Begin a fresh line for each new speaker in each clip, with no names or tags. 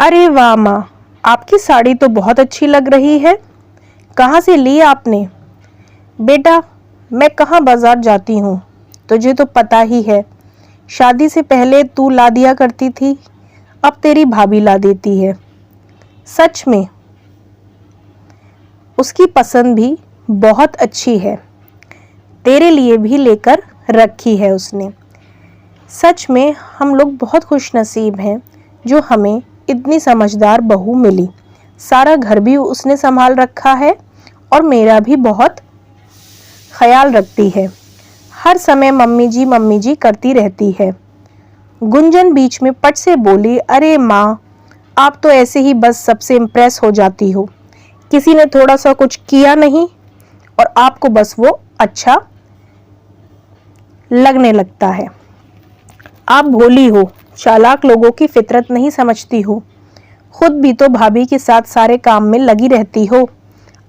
अरे वाह माँ, आपकी साड़ी तो बहुत अच्छी लग रही है। कहाँ से ली आपने? बेटा, मैं कहाँ बाजार जाती हूँ, तुझे तो पता ही है। शादी से पहले तू ला दिया करती थी, अब तेरी भाभी ला देती है। सच में उसकी पसंद भी बहुत अच्छी है, तेरे लिए भी लेकर रखी है उसने। सच में हम लोग बहुत खुशनसीब हैं जो हमें इतनी समझदार बहू मिली। सारा घर भी उसने संभाल रखा है और मेरा भी बहुत ख्याल रखती है। हर समय मम्मी जी करती रहती है। गुंजन बीच में पट से बोली, अरे माँ, आप तो ऐसे ही बस सबसे इम्प्रेस हो जाती हो। किसी ने थोड़ा सा कुछ किया नहीं और आपको बस वो अच्छा लगने लगता है। आप भोली हो, चालाक लोगों की फितरत नहीं समझती हो। खुद भी तो भाभी के साथ सारे काम में लगी रहती हो।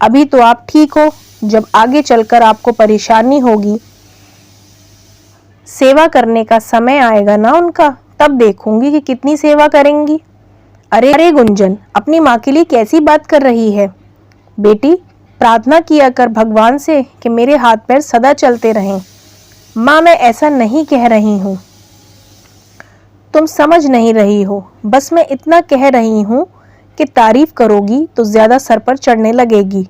अभी तो आप ठीक हो, जब आगे चलकर आपको परेशानी होगी, सेवा करने का समय आएगा ना उनका, तब देखूंगी कि कितनी सेवा करेंगी। अरे अरे गुंजन, अपनी माँ के लिए कैसी बात कर रही है? बेटी, प्रार्थना किया कर भगवान से कि मेरे हाथ पैर सदा चलते रहें। माँ, मैं ऐसा नहीं कह रही हूँ, तुम समझ नहीं रही हो। बस मैं इतना कह रही हूँ कि तारीफ करोगी तो ज्यादा सर पर चढ़ने लगेगी,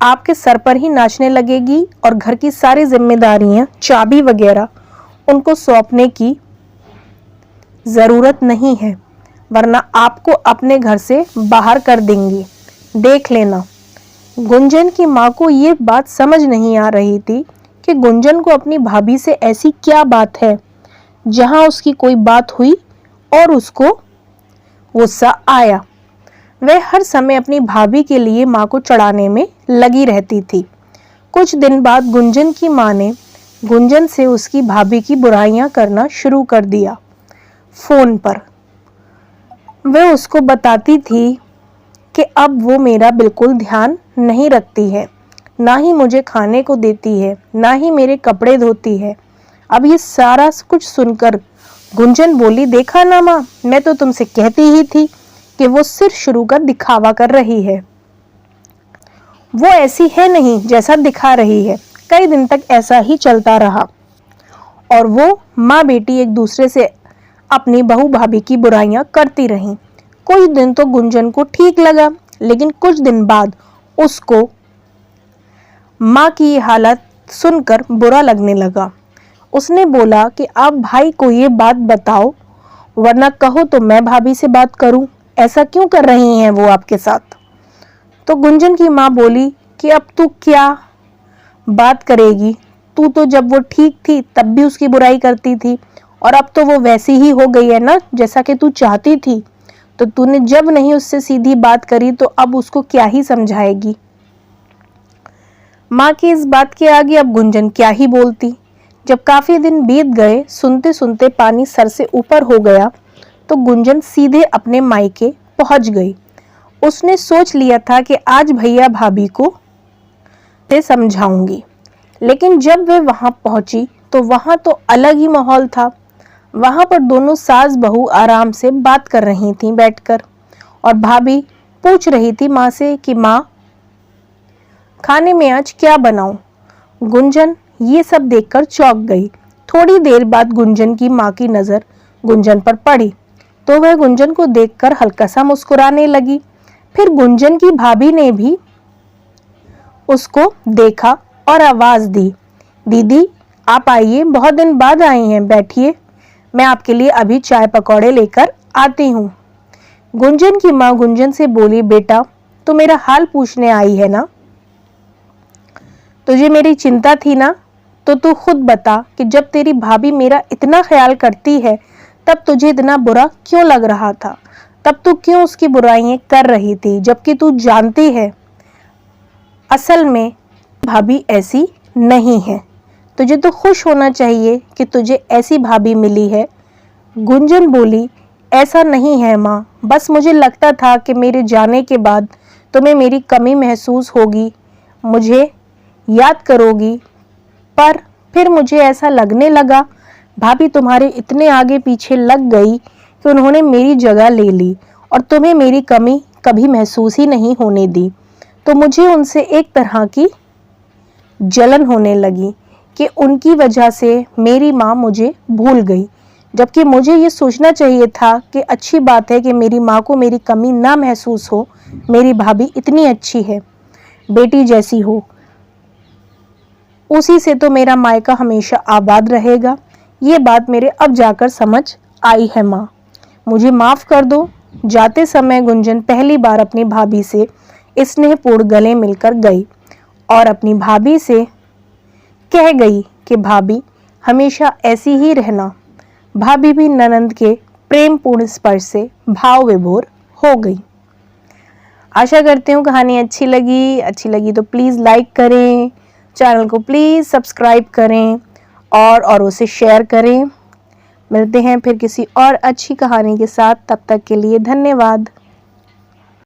आपके सर पर ही नाचने लगेगी और घर की सारी जिम्मेदारियां, चाबी वगैरह उनको सौंपने की जरूरत नहीं है, वरना आपको अपने घर से बाहर कर देंगी, देख लेना। गुंजन की माँ को ये बात समझ नहीं आ रही थी कि गुंजन को अपनी भाभी से ऐसी क्या बात है जहां उसकी कोई बात हुई और उसको गुस्सा आया। वह हर समय अपनी भाभी के लिए माँ को चढ़ाने में लगी रहती थी। कुछ दिन बाद गुंजन की माँ ने गुंजन से उसकी भाभी की बुराइयां करना शुरू कर दिया। फोन पर वह उसको बताती थी कि अब वो मेरा बिल्कुल ध्यान नहीं रखती है, ना ही मुझे खाने को देती है, ना ही मेरे कपड़े धोती है। अब ये सारा कुछ सुनकर गुंजन बोली, देखा ना माँ, मैं तो तुमसे कहती ही थी कि वो सिर्फ शुरू कर दिखावा कर रही है। वो ऐसी है नहीं जैसा दिखा रही है। कई दिन तक ऐसा ही चलता रहा और वो माँ बेटी एक दूसरे से अपनी बहू भाभी की बुराइयां करती रहीं। कुछ दिन तो गुंजन को ठीक लगा, लेकिन कुछ दिन बाद उसको माँ की हालत सुनकर बुरा लगने लगा। उसने बोला कि आप भाई को ये बात बताओ, वरना कहो तो मैं भाभी से बात करूं। ऐसा क्यों कर रही हैं वो आपके साथ? तो गुंजन की माँ बोली कि अब तू क्या बात करेगी, तू तो जब वो ठीक थी तब भी उसकी बुराई करती थी और अब तो वो वैसी ही हो गई है ना जैसा कि तू चाहती थी। तो तूने जब नहीं उससे सीधी बात करी तो अब उसको क्या ही समझाएगी। माँ की इस बात के आगे अब गुंजन क्या ही बोलती। जब काफी दिन बीत गए, सुनते सुनते पानी सर से ऊपर हो गया, तो गुंजन सीधे अपने मायके पहुंच गई। उसने सोच लिया था कि आज भैया भाभी को समझाऊंगी, लेकिन जब वे वहां पहुंची तो वहां तो अलग ही माहौल था। वहां पर दोनों सास बहू आराम से बात कर रही थीं बैठकर, और भाभी पूछ रही थी माँ से कि माँ, खाने में आज क्या बनाऊं? गुंजन ये सब देखकर चौंक गई। थोड़ी देर बाद गुंजन की माँ की नजर गुंजन पर पड़ी तो वह गुंजन को देखकर हल्का सा मुस्कुराने लगी। फिर गुंजन की भाभी ने भी उसको देखा और आवाज दी, दीदी आप आइए, बहुत दिन बाद आई हैं, बैठिए, मैं आपके लिए अभी चाय पकौड़े लेकर आती हूँ। गुंजन की माँ गुंजन से बोली, बेटा तू मेरा हाल पूछने आई है ना? तुझे मेरी चिंता थी ना? तो तू खुद बता कि जब तेरी भाभी मेरा इतना ख्याल करती है तब तुझे इतना बुरा क्यों लग रहा था? तब तू क्यों उसकी बुराइयां कर रही थी, जबकि तू जानती है असल में भाभी ऐसी नहीं है। तुझे तो खुश होना चाहिए कि तुझे ऐसी भाभी मिली है। गुंजन बोली, ऐसा नहीं है माँ, बस मुझे लगता था कि मेरे जाने के बाद तुम्हें मेरी कमी महसूस होगी, मुझे याद करोगी, पर फिर मुझे ऐसा लगने लगा भाभी तुम्हारे इतने आगे पीछे लग गई कि उन्होंने मेरी जगह ले ली और तुम्हें मेरी कमी कभी महसूस ही नहीं होने दी, तो मुझे उनसे एक तरह की जलन होने लगी कि उनकी वजह से मेरी माँ मुझे भूल गई, जबकि मुझे ये सोचना चाहिए था कि अच्छी बात है कि मेरी माँ को मेरी कमी ना महसूस हो। मेरी भाभी इतनी अच्छी है, बेटी जैसी हो, उसी से तो मेरा मायका हमेशा आबाद रहेगा। ये बात मेरे अब जाकर समझ आई है माँ, मुझे माफ़ कर दो। जाते समय गुंजन पहली बार अपनी भाभी से स्नेहपूर्ण गले मिलकर गई और अपनी भाभी से कह गई कि भाभी हमेशा ऐसी ही रहना। भाभी भी ननंद के प्रेमपूर्ण स्पर्श से भाव विभोर हो गई। आशा करती हूँ कहानी अच्छी लगी तो प्लीज़ लाइक करें, चैनल को प्लीज़ सब्सक्राइब करें और औरों से शेयर करें। मिलते हैं फिर किसी और अच्छी कहानी के साथ, तब तक के लिए धन्यवाद।